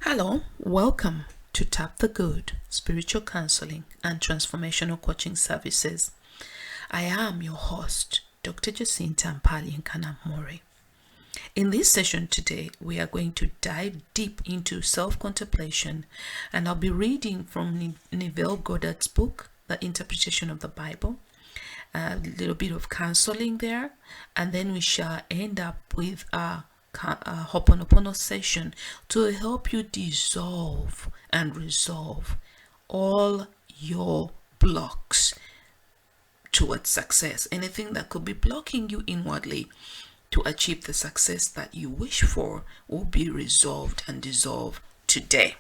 Hello, welcome to Tap the Good Spiritual Counseling and Transformational Coaching Services. I am your host, Dr. Jacinta Mpali Nkanamori. In this session today, we are going to dive deep into self-contemplation, and I'll be reading from Neville Goddard's book, The Interpretation of the Bible, a little bit of counseling there, and then we shall end up with a Hooponopono session to help you dissolve and resolve all your blocks towards success. Anything that could be blocking you inwardly to achieve the success that you wish for will be resolved and dissolved today.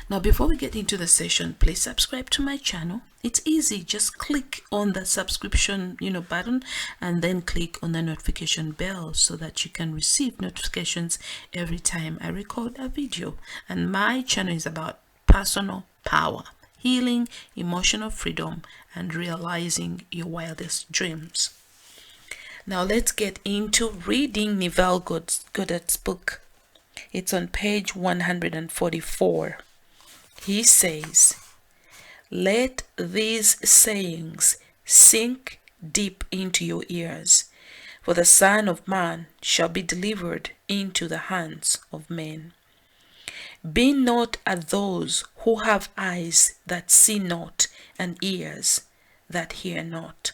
Now, before we get into the session, please subscribe to my channel. It's easy. Just click on the subscription, button, and then click on the notification bell so that you can receive notifications every time I record a video. And my channel is about personal power, healing, emotional freedom, and realizing your wildest dreams. Now, let's get into reading Neville Goddard's book. It's on page 144. He says, "Let these sayings sink deep into your ears, for the Son of Man shall be delivered into the hands of men. Be not as those who have eyes that see not and ears that hear not."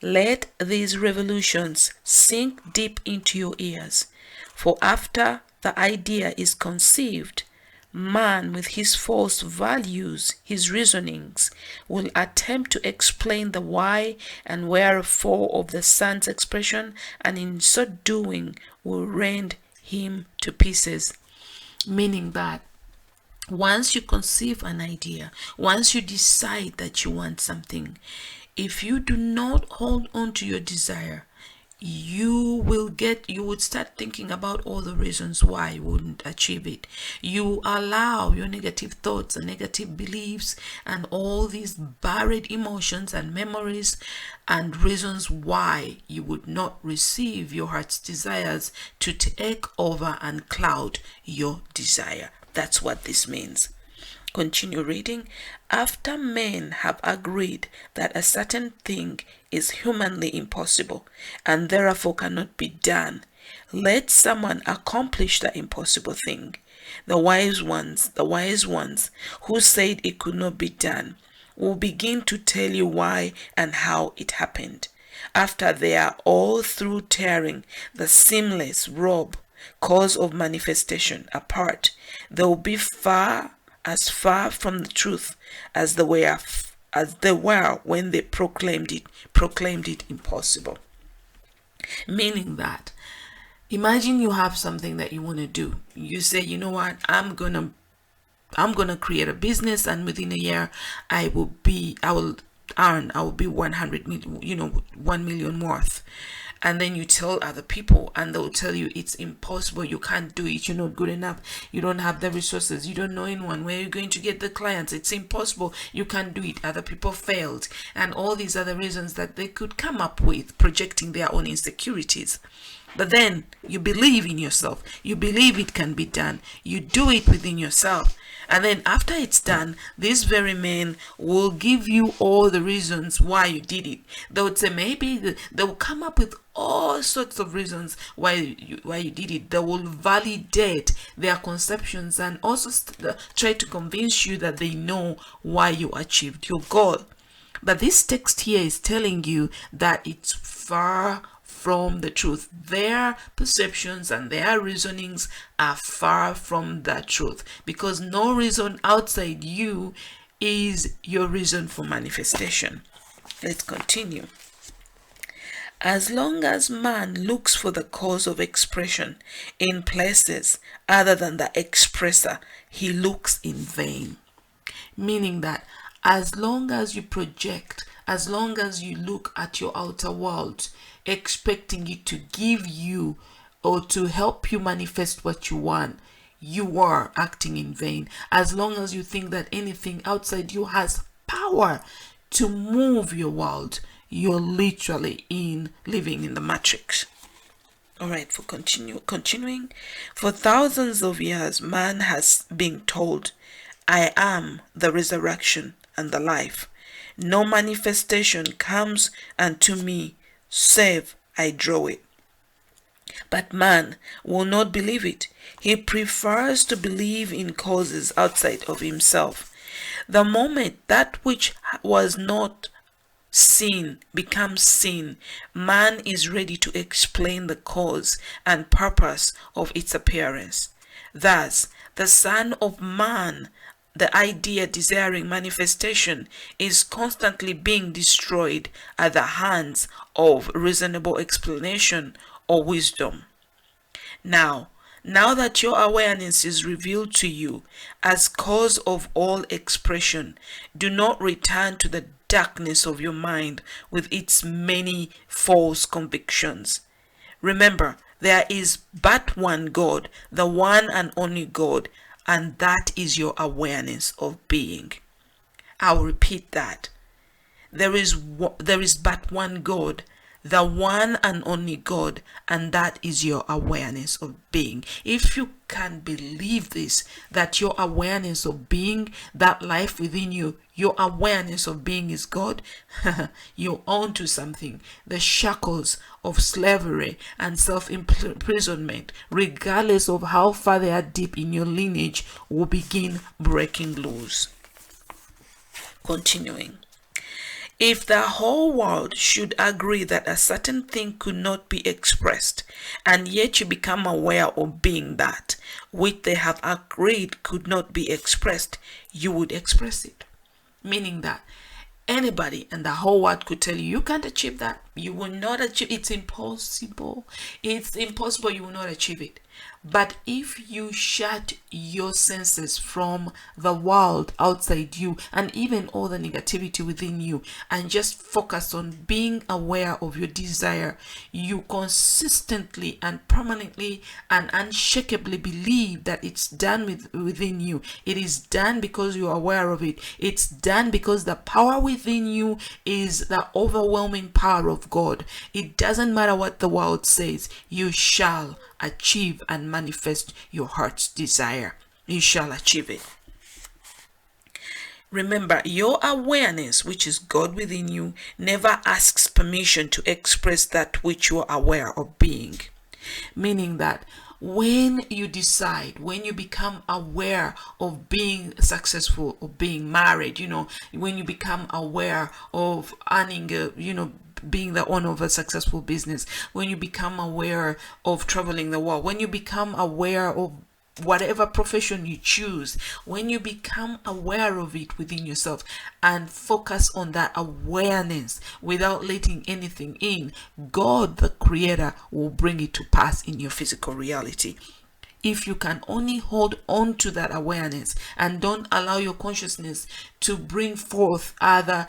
Let these revolutions sink deep into your ears, for after the idea is conceived, man with his false values, his reasonings, will attempt to explain the why and wherefore of the Son's expression, and in so doing will rend him to pieces. Meaning that once you conceive an idea, once you decide that you want something, if you do not hold on to your desire, you would start thinking about all the reasons why you wouldn't achieve it. You allow your negative thoughts and negative beliefs and all these buried emotions and memories and reasons why you would not receive your heart's desires to take over and cloud your desire. That's what this means. Continue reading. After men have agreed that a certain thing is humanly impossible and therefore cannot be done, let someone accomplish the impossible thing. The wise ones who said it could not be done will begin to tell you why and how it happened. After they are all through tearing the seamless robe, cause of manifestation, apart, they will be far from the truth as they were when they proclaimed it impossible. Meaning that, imagine you have something that you want to do. You say, you know what, I'm gonna create a business, and within a year I will be 100 million, 1 million worth. And then you tell other people, and they'll tell you it's impossible, you can't do it, you're not good enough, you don't have the resources, you don't know anyone, where you're going to get the clients, it's impossible, you can't do it, other people failed, and all these other reasons that they could come up with, projecting their own insecurities. But then you believe in yourself, you believe it can be done, you do it within yourself. And then after it's done, these very men will give you all the reasons why you did it. They would say maybe they will come up with all sorts of reasons why you did it. They will validate their conceptions and also try to convince you that they know why you achieved your goal. But this text here is telling you that it's far from the truth. Their perceptions and their reasonings are far from the truth, because no reason outside you is your reason for manifestation. Let's continue. As long as man looks for the cause of expression in places other than the expresser, he looks in vain. Meaning that as long as you project, as long as you look at your outer world, expecting it to give you or to help you manifest what you want, you are acting in vain. As long as you think that anything outside you has power to move your world, you're literally living in the matrix. All right, for continuing, for thousands of years, man has been told, I am the resurrection and the life. No manifestation comes unto me, save I draw it. But man will not believe it. He prefers to believe in causes outside of himself. The moment that which was not seen becomes seen, man is ready to explain the cause and purpose of its appearance. Thus, the Son of Man, the idea desiring manifestation, is constantly being destroyed at the hands of reasonable explanation or wisdom. Now that your awareness is revealed to you as cause of all expression, do not return to the darkness of your mind with its many false convictions. Remember, there is but one God, the one and only God, and that is your awareness of being. I'll repeat that. There is but one God, the one and only God, and that is your awareness of being. If you can believe this, that your awareness of being, that life within you, your awareness of being is God, you're on to something. The shackles of slavery and self-imprisonment, regardless of how far they are deep in your lineage, will begin breaking loose. Continuing. If the whole world should agree that a certain thing could not be expressed, and yet you become aware of being that which they have agreed could not be expressed, you would express it. Meaning that anybody in the whole world could tell you, you can't achieve that. You will not achieve. It's impossible. It's impossible. You will not achieve it. But if you shut your senses from the world outside you and even all the negativity within you and just focus on being aware of your desire, you consistently and permanently and unshakably believe that it's done within you. It is done because you're aware of it. It's done because the power within you is the overwhelming power of God. It doesn't matter what the world says. You shall achieve and manifest your heart's desire. You shall achieve it. Remember, your awareness, which is God within you, never asks permission to express that which you are aware of being. Meaning that when you decide, when you become aware of being successful, of being married, when you become aware of earning, being the owner of a successful business, when you become aware of traveling the world, when you become aware of whatever profession you choose, when you become aware of it within yourself and focus on that awareness without letting anything in, God, the Creator, will bring it to pass in your physical reality. If you can only hold on to that awareness and don't allow your consciousness to bring forth other,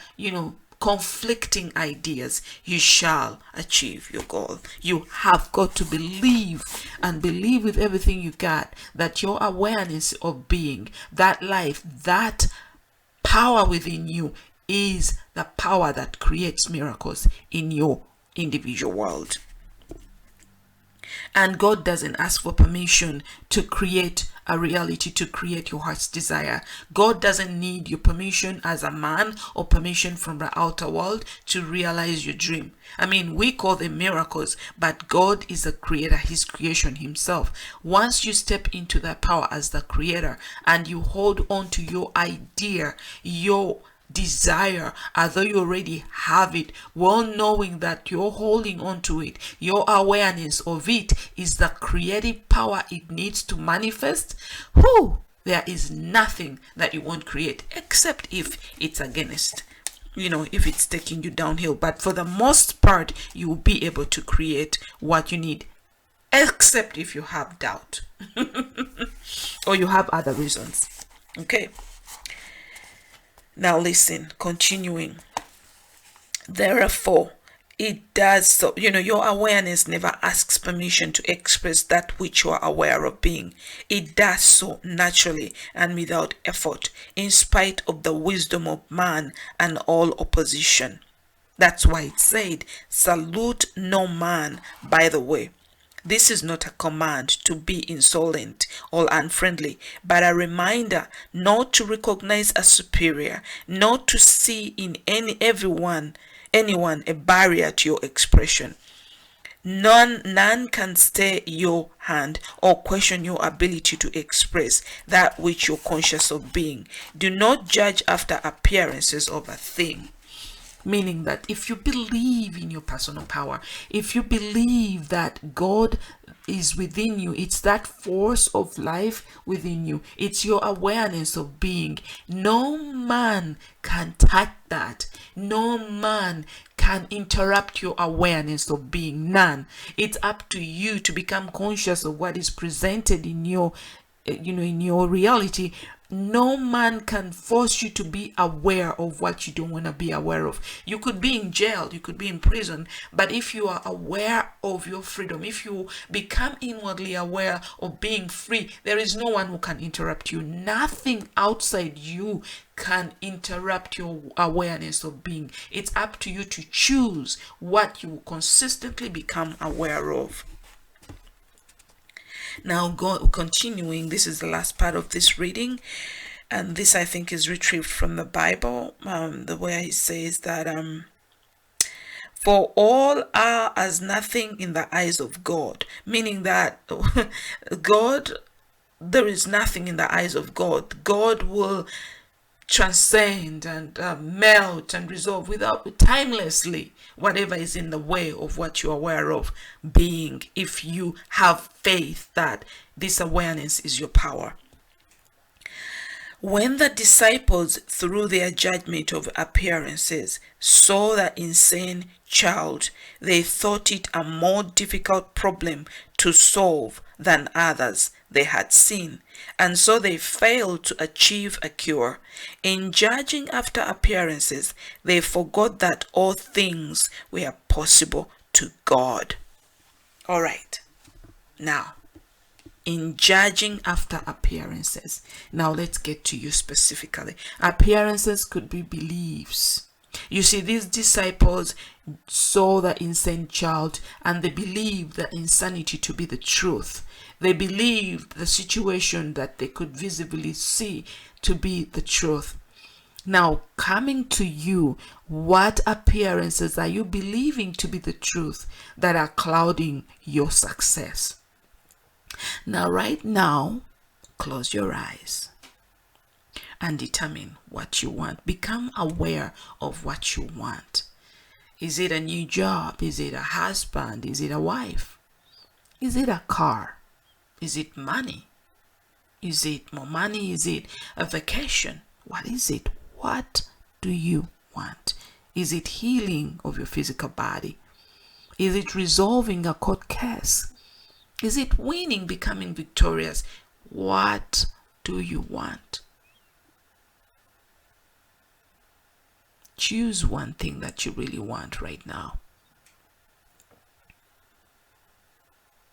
conflicting ideas, you shall achieve your goal. You have got to believe, and believe with everything you got, that your awareness of being, that life, that power within you is the power that creates miracles in your individual world. And God doesn't ask for permission to create a reality, to create your heart's desire. God doesn't need your permission as a man or permission from the outer world to realize your dream. We call them miracles, but God is the creator, his creation himself. Once you step into that power as the creator and you hold on to your idea, your desire, although you already have it, well knowing that you're holding on to it, your awareness of it is the creative power it needs to manifest, there is nothing that you won't create, except if it's against, if it's taking you downhill. But for the most part, you will be able to create what you need, except if you have doubt or you have other reasons. Okay. Now listen, continuing. Therefore, it does so. Your awareness never asks permission to express that which you are aware of being. It does so naturally and without effort, in spite of the wisdom of man and all opposition. That's why it said, salute no man by the way. This is not a command to be insolent or unfriendly, but a reminder not to recognize a superior, not to see in anyone a barrier to your expression. None can stay your hand or question your ability to express that which you're conscious of being. Do not judge after appearances of a thing. Meaning that if you believe in your personal power, if you believe that God is within you, it's that force of life within you, it's your awareness of being. No man can touch that. No man can interrupt your awareness of being. None. It's up to you to become conscious of what is presented in your in your reality. No man can force you to be aware of what you don't want to be aware of. You could be in jail, you could be in prison, but if you are aware of your freedom, if you become inwardly aware of being free, there is no one who can interrupt you. Nothing outside you can interrupt your awareness of being. It's up to you to choose what you consistently become aware of. Now, continuing, this is the last part of this reading, and this I think is retrieved from the Bible, the way he says that for all are as nothing in the eyes of God, meaning that God, there is nothing in the eyes of God. God will transcend and melt and resolve without timelessly whatever is in the way of what you're aware of being, if you have faith that this awareness is your power. When the disciples, through their judgment of appearances, saw the insane child, they thought it a more difficult problem to solve than others they had seen, and so they failed to achieve a cure. In judging after appearances, they forgot that all things were possible to God. All right. Now, in judging after appearances, now let's get to you specifically. Appearances could be beliefs. You see, these disciples saw the insane child and they believed the insanity to be the truth. They believed the situation that they could visibly see to be the truth. Now, coming to you, what appearances are you believing to be the truth that are clouding your success? Now, right now, close your eyes and determine what you want. Become aware of what you want. Is it a new job? Is it a husband? Is it a wife? Is it a car? Is it money? Is it more money? Is it a vacation? What is it? What do you want? Is it healing of your physical body? Is it resolving a court case? Is it winning, becoming victorious? What do you want? Choose one thing that you really want right now.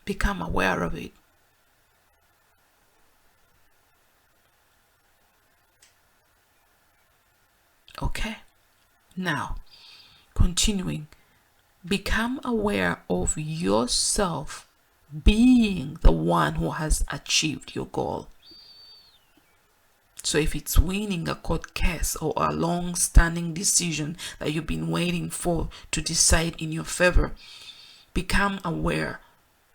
Become aware of it. Okay. Now, continuing, become aware of yourself being the one who has achieved your goal. So if it's winning a court case or a long-standing decision that you've been waiting for to decide in your favor, become aware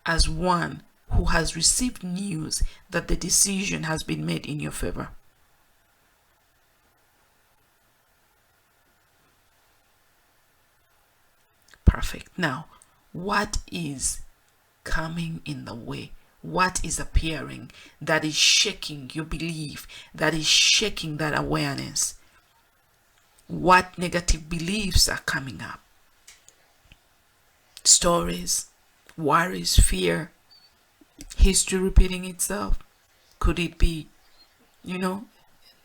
as one who has received news that the decision has been made in your favor. Perfect. Now, what is coming in the way? What is appearing that is shaking your belief, that is shaking that awareness? What negative beliefs are coming up? Stories, worries, fear, history repeating itself? Could it be,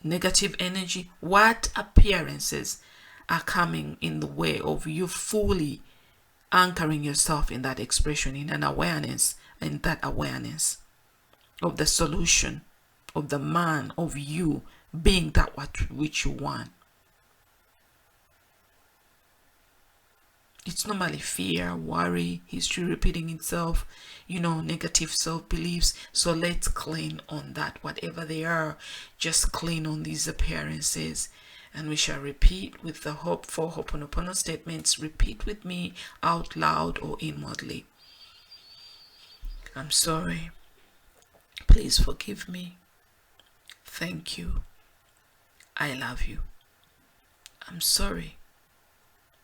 negative energy? What appearances are coming in the way of you fully anchoring yourself in that expression, in an awareness, in that awareness of the solution, of the man, of you being that which you want? it's normally fear, worry, history repeating itself, negative self-beliefs. So let's clean on that. Whatever they are, just clean on these appearances. And we shall repeat with the four Hooponopono statements. Repeat with me out loud or inwardly. I'm sorry. Please forgive me. Thank you. I love you. I'm sorry.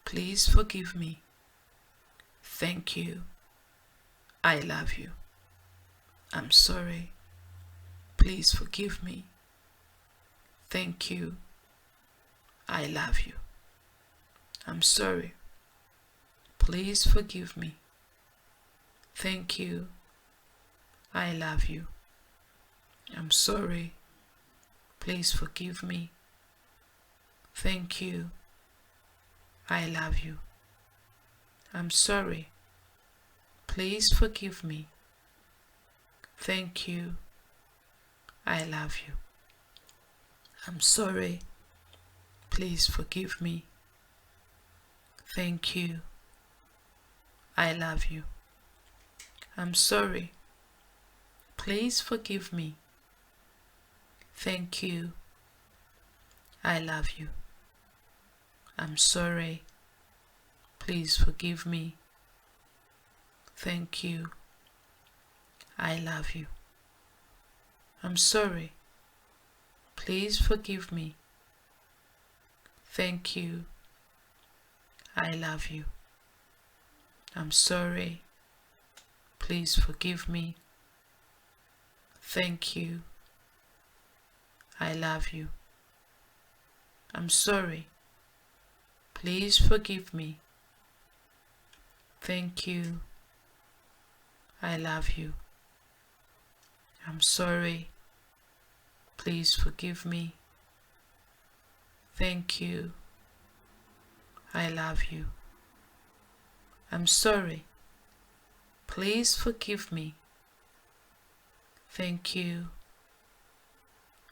Please forgive me. Thank you. I love you. I'm sorry. Please forgive me. Thank you. I love you. I'm sorry. Please forgive me. Thank you. I love you. I'm sorry. Please forgive me. Thank you. I love you. I'm sorry. Please forgive me. Thank you. I love you. I'm sorry. Please forgive me. Thank you. I love you. I'm sorry. Please forgive me. Thank you. I love you. I'm sorry. Please forgive me. Thank you. I love you. I'm sorry. Please forgive me. Thank you. I love you. I'm sorry. Please forgive me. Thank you. I love you. I'm sorry. Please forgive me. Thank you. I love you. I'm sorry. Please forgive me. Thank you. I love you. I'm sorry. Please forgive me. Thank you.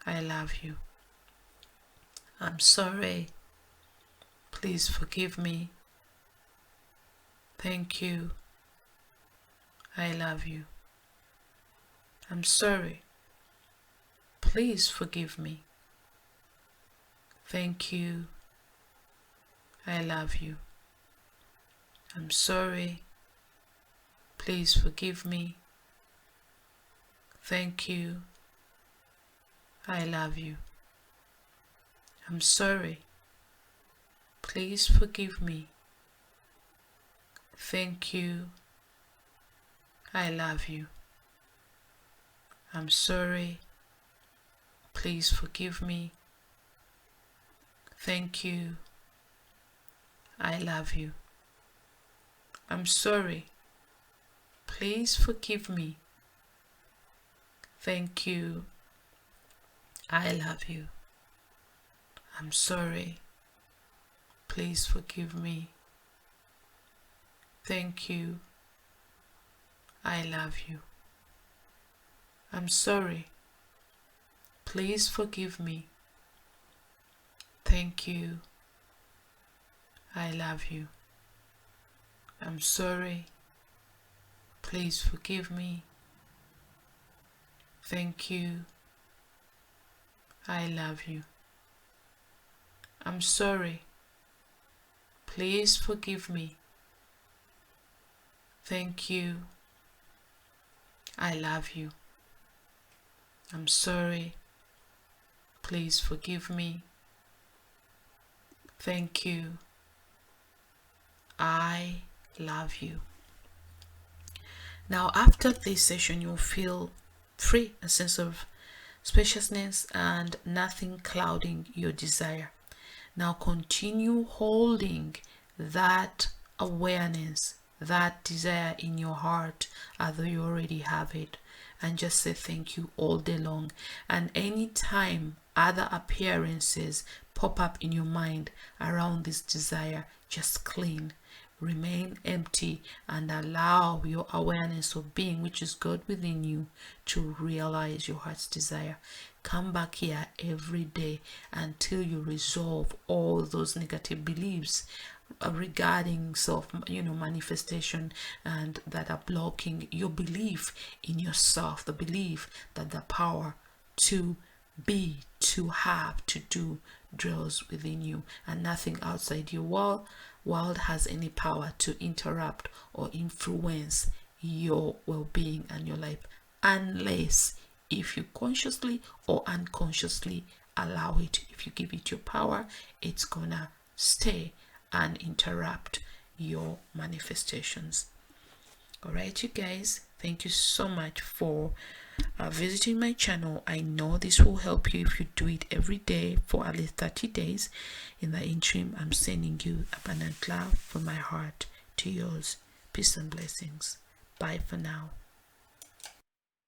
I love you. I'm sorry. Please forgive me. Thank you. I love you. I'm sorry. Please forgive me. Thank you. I love you. I'm sorry. Please forgive me. Thank you. I love you. I'm sorry. Please forgive me. Thank you. I love you. I'm sorry. Please forgive me. Thank you. I love you. I'm sorry. Please forgive me. Thank you. I love you. I'm sorry. Please forgive me. Thank you. I love you. I'm sorry. Please forgive me. Thank you. I love you. I'm sorry. Please forgive me. Thank you. I love you. I'm sorry. Please forgive me. Thank you. I love you. I'm sorry. Please forgive me. Thank you. I love you. Now, after this session, you'll feel free, a sense of spaciousness and nothing clouding your desire. Now continue holding that awareness, that desire in your heart as though you already have it, and just say thank you all day long. And anytime other appearances pop up in your mind around this desire, just clean, remain empty, and allow your awareness of being, which is God within you, to realize your heart's desire. Come back here every day until you resolve all those negative beliefs. regarding manifestation, and that are blocking your belief in yourself, the belief that the power to be, to have, to do dwells within you, and nothing outside your world has any power to interrupt or influence your well-being and your life, unless if you consciously or unconsciously allow it. If you give it your power, it's gonna stay and interrupt your manifestations. All right, you guys, thank you so much for visiting my channel. I know this will help you if you do it every day for at least 30 days. In the interim, I'm sending you abundant love from my heart to yours. Peace and blessings. Bye for now.